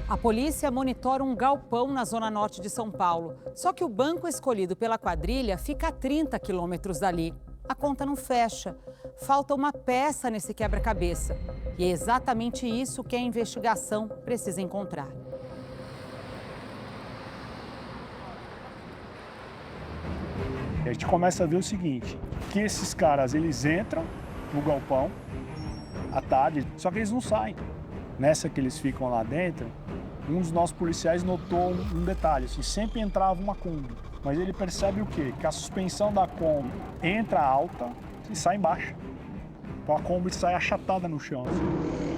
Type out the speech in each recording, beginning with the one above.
A polícia monitora um galpão na zona norte de São Paulo. Só que o banco escolhido pela quadrilha fica a 30 quilômetros dali. A conta não fecha. Falta uma peça nesse quebra-cabeça. E é exatamente isso que a investigação precisa encontrar. A gente começa a ver o seguinte, que esses caras, eles entram no galpão à tarde, só que eles não saem. Nessa que eles ficam lá dentro, um dos nossos policiais notou um detalhe, assim, sempre entrava uma Kombi, mas ele percebe o quê? Que a suspensão da Kombi entra alta e sai embaixo. Então a Kombi sai achatada no chão. Assim.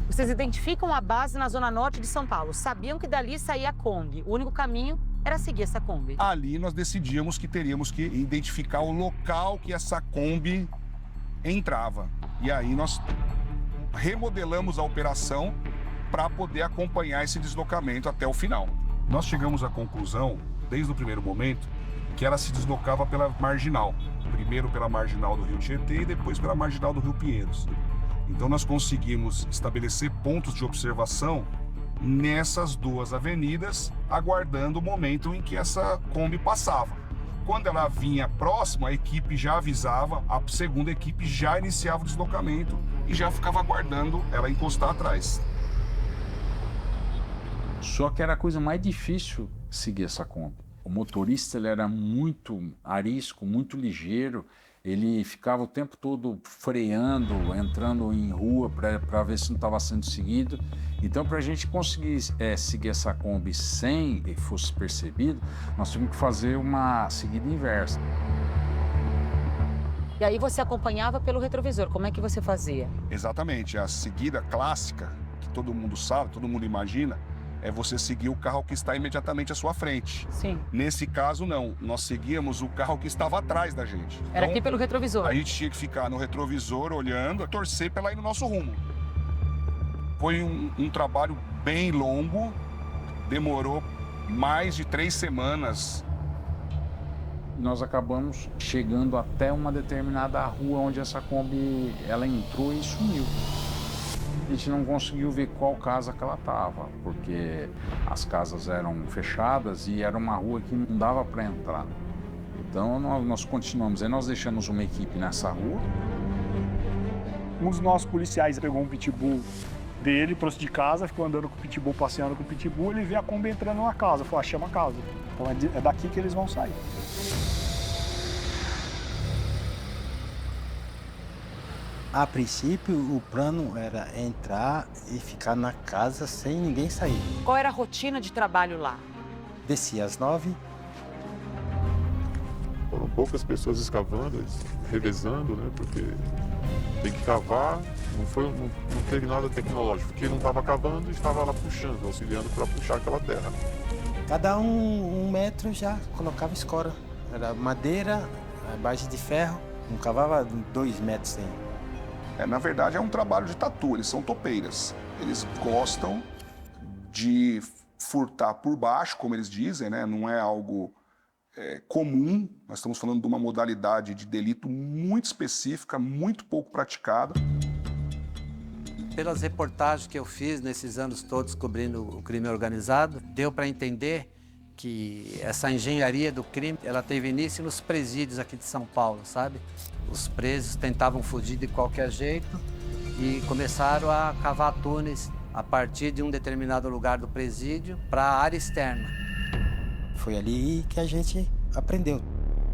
Vocês identificam a base na zona norte de São Paulo. Sabiam que dali saía a Kombi. O único caminho era seguir essa Kombi. Ali nós decidimos que teríamos que identificar o local que essa Kombi entrava. E aí nós remodelamos a operação para poder acompanhar esse deslocamento até o final. Nós chegamos à conclusão, desde o primeiro momento, que ela se deslocava pela marginal. Primeiro pela marginal do Rio Tietê e depois pela marginal do Rio Pinheiros. Então nós conseguimos estabelecer pontos de observação nessas duas avenidas, aguardando o momento em que essa Kombi passava. Quando ela vinha próxima, a equipe já avisava, a segunda equipe já iniciava o deslocamento e já ficava aguardando ela encostar atrás. Só que era a coisa mais difícil seguir essa Kombi. O motorista ele era muito arisco, muito ligeiro. Ele ficava o tempo todo freando, entrando em rua para ver se não estava sendo seguido. Então, para a gente conseguir seguir essa Kombi sem que fosse percebido, nós tivemos que fazer uma seguida inversa. E aí você acompanhava pelo retrovisor. Como é que você fazia? Exatamente. A seguida clássica, que todo mundo sabe, todo mundo imagina, é você seguir o carro que está imediatamente à sua frente. Sim. Nesse caso, não. Nós seguíamos o carro que estava atrás da gente. Era aqui pelo retrovisor. A gente tinha que ficar no retrovisor, olhando, torcer para ela ir no nosso rumo. Foi um trabalho bem longo, demorou mais de 3 semanas. Nós acabamos chegando até uma determinada rua onde essa Kombi ela entrou e sumiu. A gente não conseguiu ver qual casa que ela estava, porque as casas eram fechadas e era uma rua que não dava para entrar. Então nós continuamos, aí nós deixamos uma equipe nessa rua. Um dos nossos policiais pegou um pitbull dele, trouxe de casa, ficou andando com o pitbull, passeando com o pitbull, ele vê a Kombi entrando na casa, falou, chama a casa. Então é daqui que eles vão sair. A princípio, o plano era entrar e ficar na casa sem ninguém sair. Qual era a rotina de trabalho lá? Descia às 9. Foram poucas pessoas escavando, revezando, né? Porque tem que cavar, não teve nada tecnológico. Quem não estava cavando estava lá puxando, auxiliando para puxar aquela terra. Cada um metro já colocava escora. Era madeira, a base de ferro, não cavava 2 metros sem. Na verdade, é um trabalho de tatu, eles são topeiras. Eles gostam de furtar por baixo, como eles dizem, né? Não é algo comum. Nós estamos falando de uma modalidade de delito muito específica, muito pouco praticada. Pelas reportagens que eu fiz nesses anos todos cobrindo o crime organizado, deu para entender que essa engenharia do crime, ela teve início nos presídios aqui de São Paulo, sabe? Os presos tentavam fugir de qualquer jeito e começaram a cavar túneis a partir de um determinado lugar do presídio para a área externa. Foi ali que a gente aprendeu.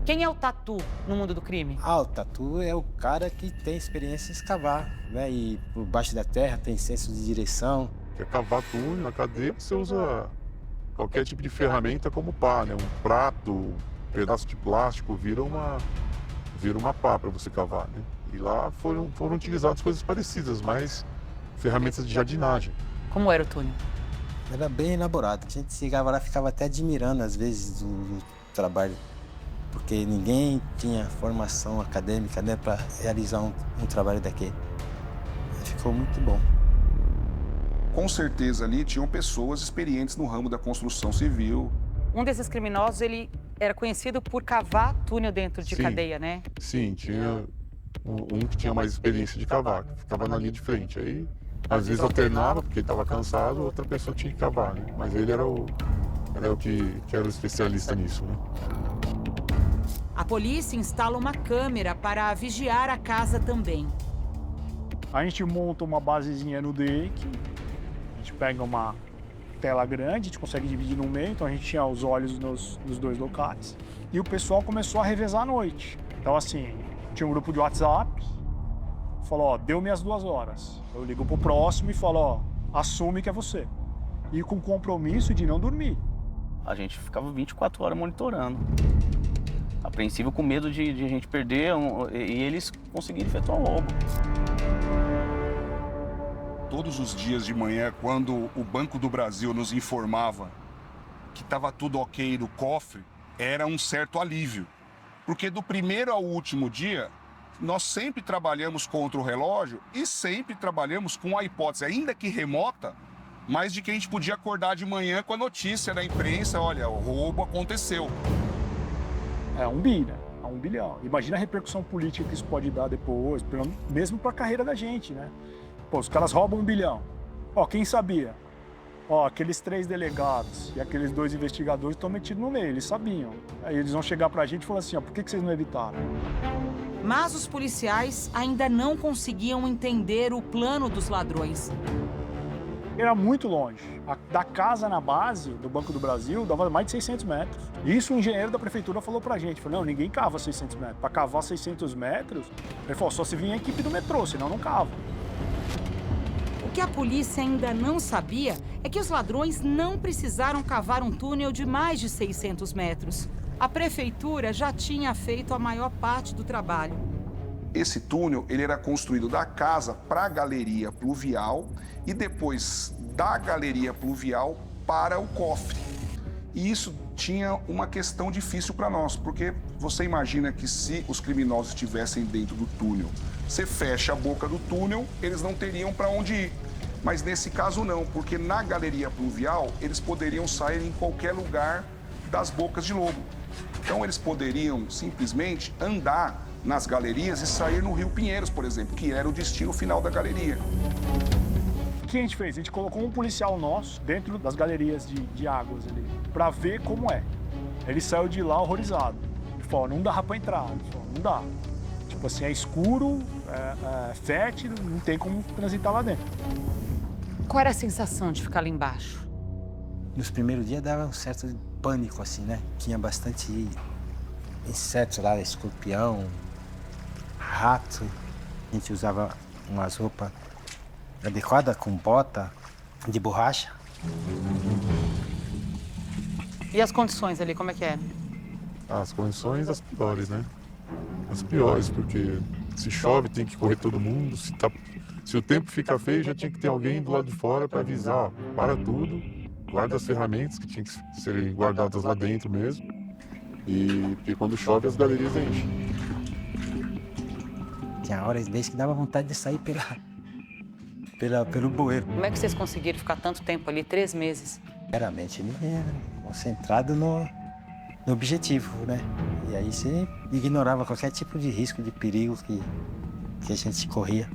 Quem é o tatu no mundo do crime? O tatu é o cara que tem experiência em escavar, né? E por baixo da terra tem senso de direção. Quer cavar túnel na cadeia, você usa qualquer tipo de ferramenta como pá, né? Um prato, um pedaço de plástico, vira uma pá para você cavar, né? E lá foram utilizadas coisas parecidas, mas ferramentas de jardinagem. Como era o túnel? Era bem elaborado. A gente chegava lá e ficava até admirando, às vezes, o trabalho. Porque ninguém tinha formação acadêmica, né, para realizar um trabalho daquele. Ficou muito bom. Com certeza ali tinham pessoas experientes no ramo da construção civil. Um desses criminosos, ele era conhecido por cavar túnel dentro de cadeia, né? Sim, tinha um que tinha mais experiência de cavar, que ficava na linha de frente. Aí, às vezes alternava, porque ele estava cansado, outra pessoa tinha que cavar, né? Mas ele era o que era o especialista nisso, né? A polícia instala uma câmera para vigiar a casa também. A gente monta uma basezinha no Dake, a gente pega uma tela grande, a gente consegue dividir no meio, então a gente tinha os olhos nos dois locais. E o pessoal começou a revezar à noite. Então assim, tinha um grupo de WhatsApp, falou, ó, deu minhas 2 horas. Eu ligo pro próximo e falo, ó, assume que é você. E com compromisso de não dormir. A gente ficava 24 horas monitorando. Apreensivo, com medo de a gente perder e eles conseguirem efetuar o roubo. Todos os dias de manhã, quando o Banco do Brasil nos informava que estava tudo ok no cofre, era um certo alívio. Porque do primeiro ao último dia, nós sempre trabalhamos contra o relógio e sempre trabalhamos com a hipótese, ainda que remota, mas de que a gente podia acordar de manhã com a notícia da imprensa, olha, o roubo aconteceu. É 1 bi, né? É 1 bilhão. Imagina a repercussão política que isso pode dar depois, mesmo para a carreira da gente, né? Pô, os caras roubam 1 bilhão. Ó, quem sabia? Ó, aqueles 3 delegados e aqueles 2 investigadores estão metidos no meio, eles sabiam. Aí eles vão chegar pra gente e falar assim, ó, por que vocês não evitaram? Mas os policiais ainda não conseguiam entender o plano dos ladrões. Era muito longe. Da casa na base do Banco do Brasil dava mais de 600 metros. Isso o engenheiro da prefeitura falou pra gente. Falou, não, ninguém cava 600 metros. Pra cavar 600 metros, ele falou, só se vinha a equipe do metrô, senão não cava. O que a polícia ainda não sabia é que os ladrões não precisaram cavar um túnel de mais de 600 metros. A prefeitura já tinha feito a maior parte do trabalho. Esse túnel ele era construído da casa para a galeria pluvial e depois da galeria pluvial para o cofre. E isso tinha uma questão difícil para nós, porque você imagina que se os criminosos estivessem dentro do túnel, você fecha a boca do túnel, eles não teriam para onde ir. Mas nesse caso não, porque na galeria pluvial eles poderiam sair em qualquer lugar das bocas de lobo. Então eles poderiam simplesmente andar nas galerias e sair no Rio Pinheiros, por exemplo, que era o destino final da galeria. O que a gente fez? A gente colocou um policial nosso dentro das galerias de águas ali, para ver como é. Ele saiu de lá horrorizado. Ele falou, não dá para entrar. Ele falou, não dá. Tipo assim, é escuro, é fétido, não tem como transitar lá dentro. Qual era a sensação de ficar lá embaixo? Nos primeiros dias dava um certo pânico, assim, né? Tinha bastante insetos lá, escorpião, rato. A gente usava umas roupas adequadas, com bota de borracha. E as condições ali, como é que eram? As condições, as piores, né? As piores, porque se chove tem que correr todo mundo, se o tempo fica feio já tinha que ter alguém do lado de fora para avisar, ó, para tudo, guarda as ferramentas que tinham que serem guardadas lá dentro mesmo. E porque quando chove as galerias enchem. Tinha horas desde que dava vontade de sair pelo bueiro. Como é que vocês conseguiram ficar tanto tempo ali, 3 meses? Era a mente concentrado no objetivo, né? E aí você ignorava qualquer tipo de risco, de perigo que a gente corria.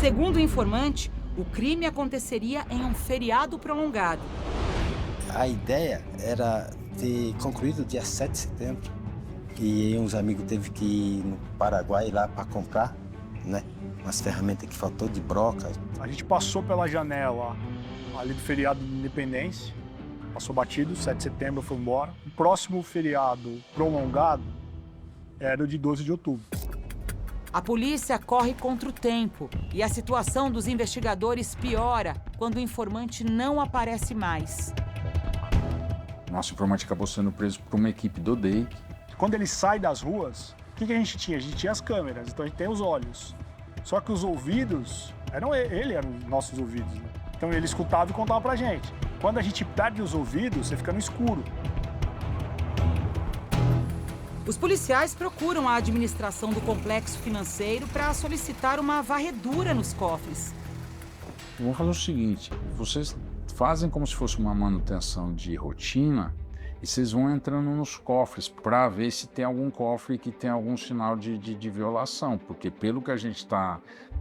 Segundo o informante, o crime aconteceria em um feriado prolongado. A ideia era ter concluído dia 7 de setembro. E uns amigos teve que ir no Paraguai lá para comprar, né? Umas ferramentas que faltou de broca. A gente passou pela janela ali do feriado de Independência, passou batido, 7 de setembro foi embora. O próximo feriado prolongado era o de 12 de outubro. A polícia corre contra o tempo e a situação dos investigadores piora quando o informante não aparece mais. Nosso informante acabou sendo preso por uma equipe do DEIC. Quando ele sai das ruas, o que a gente tinha? A gente tinha as câmeras, então a gente tem os olhos. Só que os ouvidos, eram os nossos ouvidos, né? Então ele escutava e contava pra gente. Quando a gente perde os ouvidos, você fica no escuro. Os policiais procuram a administração do complexo financeiro para solicitar uma varredura nos cofres. Vamos fazer o seguinte, vocês fazem como se fosse uma manutenção de rotina e vocês vão entrando nos cofres para ver se tem algum cofre que tem algum sinal de violação, porque pelo que a gente tá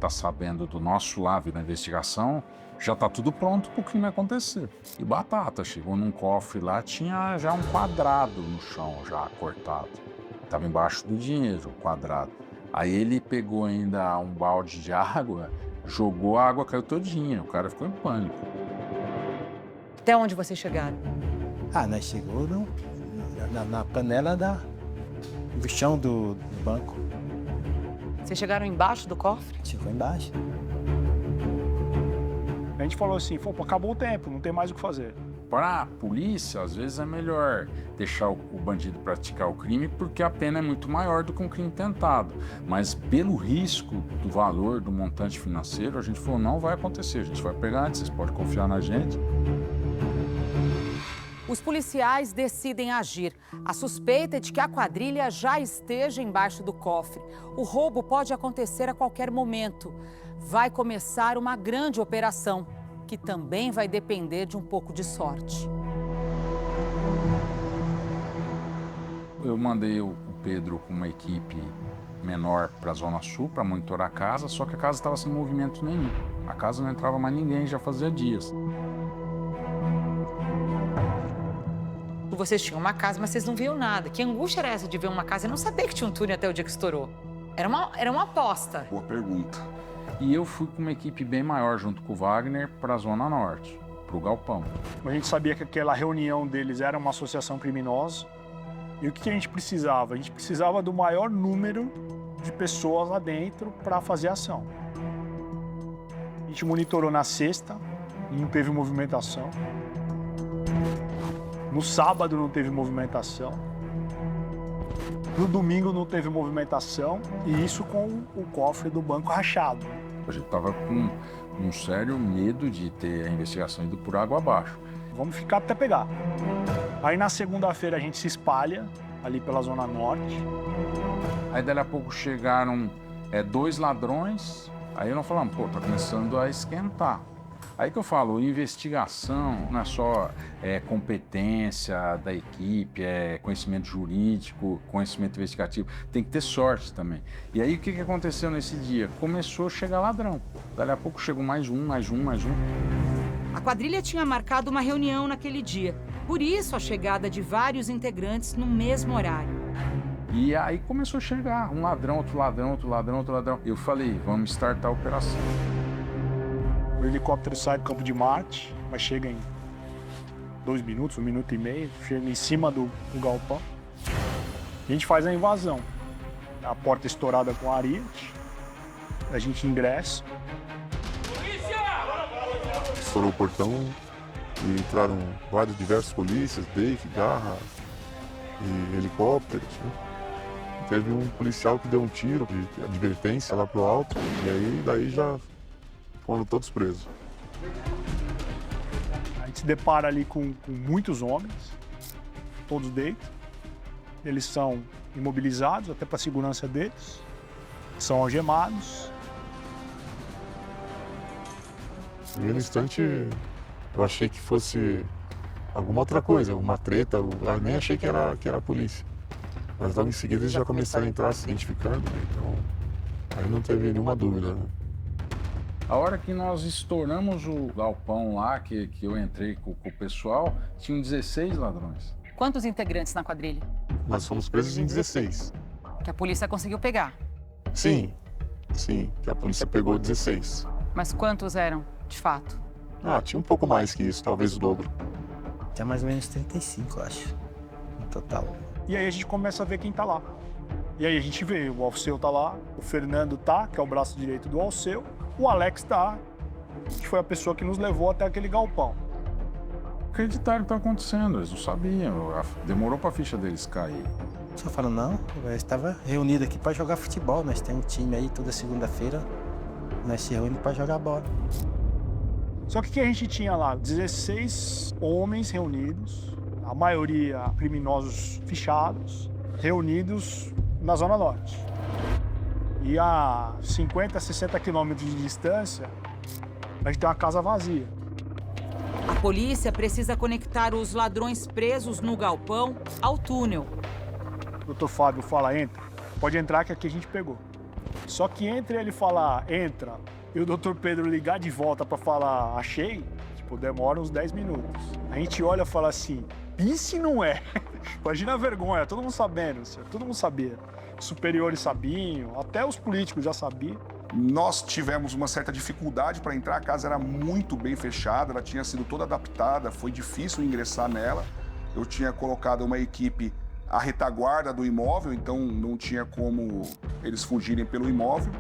sabendo do nosso lado na investigação, já tá tudo pronto para o crime acontecer. E batata, chegou num cofre lá, tinha já um quadrado no chão, já cortado. Tava embaixo do dinheiro, o quadrado. Aí ele pegou ainda um balde de água, jogou, a água caiu todinha, o cara ficou em pânico. Até onde vocês chegaram? Nós chegamos na panela do chão do banco. Vocês chegaram embaixo do cofre? Chegou embaixo. A gente falou assim, pô, acabou o tempo, não tem mais o que fazer. Para a polícia, às vezes é melhor deixar o bandido praticar o crime porque a pena é muito maior do que um crime tentado. Mas pelo risco do valor, do montante financeiro, a gente falou, não vai acontecer, a gente vai pegar antes, vocês podem confiar na gente. Os policiais decidem agir. A suspeita é de que a quadrilha já esteja embaixo do cofre. O roubo pode acontecer a qualquer momento. Vai começar uma grande operação, que também vai depender de um pouco de sorte. Eu mandei o Pedro com uma equipe menor para a Zona Sul para monitorar a casa, só que a casa estava sem movimento nenhum. A casa não entrava mais ninguém, já fazia dias. Vocês tinham uma casa, mas vocês não viam nada. Que angústia era essa de ver uma casa e não saber que tinha um túnel até o dia que estourou? Era uma aposta. Boa pergunta. E eu fui com uma equipe bem maior, junto com o Wagner, para a Zona Norte, para o Galpão. A gente sabia que aquela reunião deles era uma associação criminosa. E o que a gente precisava? A gente precisava do maior número de pessoas lá dentro para fazer a ação. A gente monitorou na sexta, não teve movimentação. No sábado não teve movimentação. No domingo não teve movimentação. E isso com o cofre do banco rachado. A gente estava com um sério medo de ter a investigação indo por água abaixo. Vamos ficar até pegar. Aí na segunda-feira a gente se espalha ali pela Zona Norte. Aí dali a pouco chegaram 2 ladrões. Aí nós falamos, pô, tá começando a esquentar. Aí que eu falo, investigação não é só competência da equipe, conhecimento jurídico, conhecimento investigativo, tem que ter sorte também. E aí o que aconteceu nesse dia? Começou a chegar ladrão. Dali a pouco chegou mais um. A quadrilha tinha marcado uma reunião naquele dia. Por isso a chegada de vários integrantes no mesmo horário. E aí começou a chegar um ladrão, outro ladrão. Eu falei, vamos startar a operação. O helicóptero sai do campo de Marte, mas chega em 2 minutos, 1 minuto e meio, chega em cima do galpão. A gente faz a invasão. A porta estourada com ariete, a gente ingressa. Estourou o portão e entraram diversos polícias, Bake, Garra e helicópteros. Né? Teve um policial que deu um tiro de advertência lá pro alto e aí daí já foram todos presos. A gente se depara ali com muitos homens, todos deitos. Eles são imobilizados, até para a segurança deles. São algemados. No primeiro instante, eu achei que fosse alguma outra coisa, uma treta. Eu nem achei que era a polícia. Mas logo em seguida eles já começaram a entrar se identificando, né? Então aí não teve nenhuma dúvida, né? A hora que nós estouramos o galpão lá, que eu entrei com o pessoal, tinham 16 ladrões. Quantos integrantes na quadrilha? Nós fomos presos em 16. Que a polícia conseguiu pegar. Sim, que a polícia pegou 16. Mas quantos eram, de fato? Tinha um pouco mais que isso, talvez o dobro. Tinha mais ou menos 35, eu acho, no total. E aí a gente começa a ver quem tá lá. E aí a gente vê, o Alceu tá lá, o Fernando tá, que é o braço direito do Alceu, o Alex tá, que foi a pessoa que nos levou até aquele galpão. Acreditaram o que tá acontecendo, eles não sabiam, demorou pra ficha deles cair. Só falaram, não, eu estava reunido aqui para jogar futebol, nós temos um time aí toda segunda-feira, nós se reunimos para jogar bola. Só que a gente tinha lá 16 homens reunidos, a maioria criminosos fichados, reunidos na Zona Norte. E a 50, 60 quilômetros de distância, a gente tem uma casa vazia. A polícia precisa conectar os ladrões presos no galpão ao túnel. O doutor Fábio fala, entra, pode entrar que aqui a gente pegou. Só que entre ele falar, entra, e o doutor Pedro ligar de volta para falar, achei, tipo, demora uns 10 minutos. A gente olha e fala assim, e se não é? Imagina a vergonha, todo mundo sabendo, todo mundo sabia. Os superiores sabiam, até os políticos já sabiam. Nós tivemos uma certa dificuldade para entrar, a casa era muito bem fechada, ela tinha sido toda adaptada, foi difícil ingressar nela. Eu tinha colocado uma equipe à retaguarda do imóvel, então não tinha como eles fugirem pelo imóvel.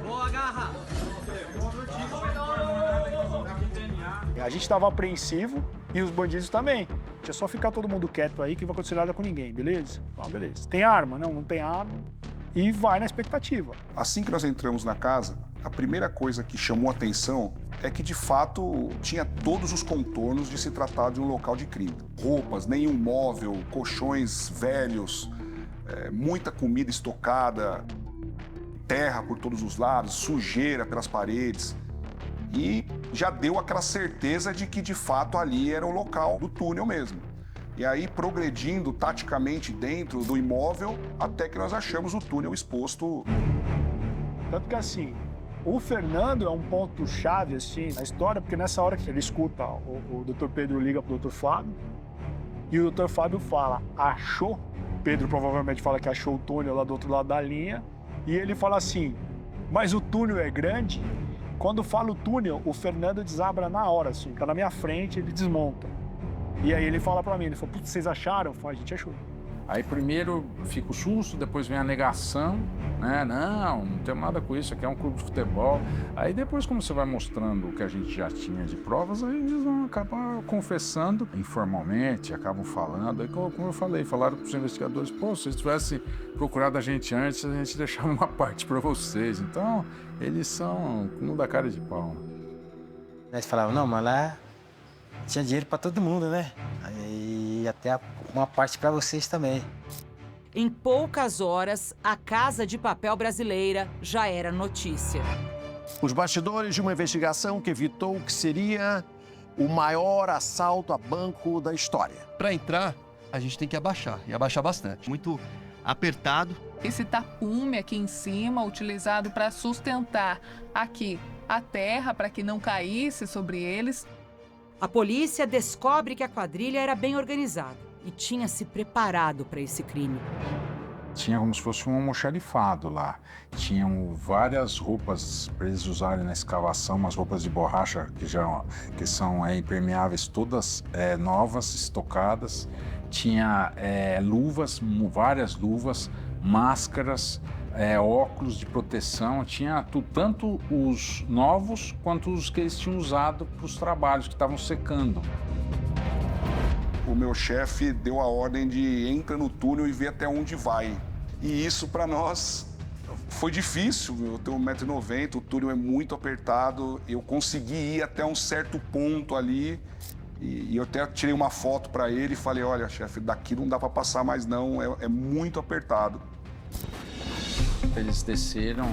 Boa, garra! A gente estava apreensivo e os bandidos também. Tinha só ficar todo mundo quieto aí que não vai acontecer nada com ninguém, beleza? Ah, beleza. Tem arma? Não, não tem arma. E vai na expectativa. Assim que nós entramos na casa, a primeira coisa que chamou a atenção é que, de fato, tinha todos os contornos de se tratar de um local de crime. Roupas, nenhum móvel, colchões velhos, muita comida estocada, terra por todos os lados, sujeira pelas paredes. E já deu aquela certeza de que, de fato, ali era o local do túnel mesmo. E aí, progredindo taticamente dentro do imóvel, até que nós achamos o túnel exposto. Tanto que, assim, o Fernando é um ponto-chave, assim, na história, porque nessa hora que ele escuta, o doutor Pedro liga pro doutor Fábio, e o doutor Fábio fala, achou? Pedro provavelmente fala que achou o túnel lá do outro lado da linha, e ele fala assim, mas o túnel é grande? Quando fala o túnel, o Fernando desabra na hora, assim, tá na minha frente, ele desmonta. E aí ele fala pra mim, ele falou, putz, vocês acharam? Eu falei, a gente achou. Aí primeiro fica o susto, depois vem a negação, né? Não tem nada com isso, aqui é um clube de futebol. Aí depois, como você vai mostrando o que a gente já tinha de provas, aí eles vão acabar confessando informalmente, acabam falando. Aí, como eu falei, falaram para os investigadores, pô, se vocês tivessem procurado a gente antes, a gente deixava uma parte para vocês. Então, eles são como da cara de pau. Eles falavam, não, mas lá tinha dinheiro para todo mundo, né? Aí até uma parte para vocês também. Em poucas horas, a Casa de Papel brasileira já era notícia. Os bastidores de uma investigação que evitou o que seria o maior assalto a banco da história. Para entrar, a gente tem que abaixar, e abaixar bastante. Muito apertado. Esse tapume aqui em cima, utilizado para sustentar aqui a terra, para que não caísse sobre eles. A polícia descobre que a quadrilha era bem organizada e tinha se preparado para esse crime. Tinha como se fosse um almoxarifado lá. Tinham várias roupas para eles usarem na escavação, umas roupas de borracha que são impermeáveis, todas novas, estocadas. Tinha luvas, várias luvas, máscaras, óculos de proteção. Tinha tanto os novos quanto os que eles tinham usado para os trabalhos que estavam secando. O meu chefe deu a ordem de entra no túnel e ver até onde vai. E isso para nós foi difícil. Eu tenho 1,90 m, o túnel é muito apertado. Eu consegui ir até um certo ponto ali e eu até tirei uma foto para ele e falei, olha, chefe, daqui não dá para passar mais não, é muito apertado. Eles desceram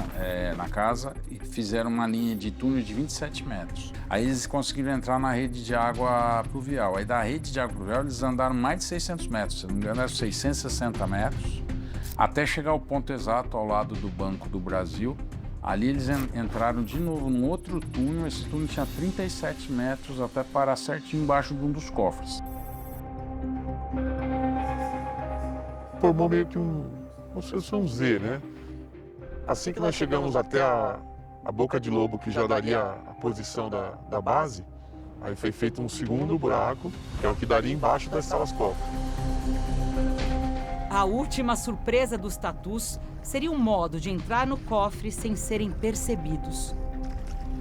na casa e fizeram uma linha de túnel de 27 metros. Aí eles conseguiram entrar na rede de água pluvial. Aí da rede de água pluvial eles andaram mais de 600 metros, se não me engano eram 660 metros, até chegar ao ponto exato ao lado do Banco do Brasil. Ali eles entraram de novo num outro túnel, esse túnel tinha 37 metros até parar certinho embaixo de um dos cofres. Formou meio que um Z, né? Assim que nós chegamos até a boca de lobo, que já daria a posição da base, aí foi feito um segundo buraco, que é o que daria embaixo das salas cofre. A última surpresa dos tatus seria um modo de entrar no cofre sem serem percebidos.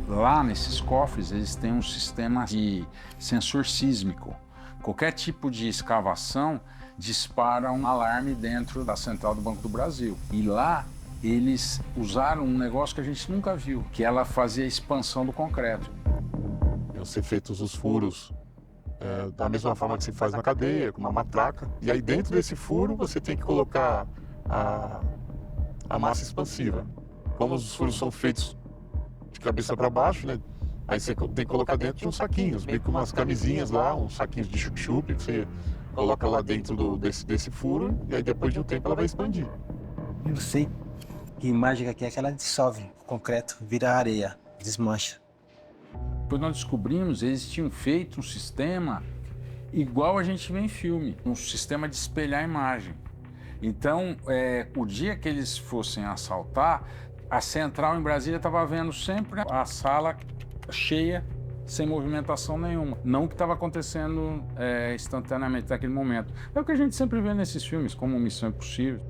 Lá nesses cofres eles têm um sistema de sensor sísmico. Qualquer tipo de escavação dispara um alarme dentro da central do Banco do Brasil. E lá eles usaram um negócio que a gente nunca viu, que ela fazia a expansão do concreto. Iam ser feitos os furos da mesma forma que se faz na cadeia, com uma matraca. E aí dentro desse furo você tem que colocar a massa expansiva. Como os furos são feitos de cabeça para baixo, né, Aí você tem que colocar dentro de uns saquinhos, meio que umas camisinhas lá, uns saquinhos de chup-chup, que você coloca lá dentro desse furo e aí depois de um tempo ela vai expandir. Eu sei que mágica que é que ela dissolve o concreto, vira areia, desmancha. Depois nós descobrimos, eles tinham feito um sistema igual a gente vê em filme, um sistema de espelhar a imagem. Então, o dia que eles fossem assaltar, a central em Brasília estava vendo sempre a sala cheia, sem movimentação nenhuma. Não o que estava acontecendo instantaneamente naquele momento. É o que a gente sempre vê nesses filmes, como Missão Impossível.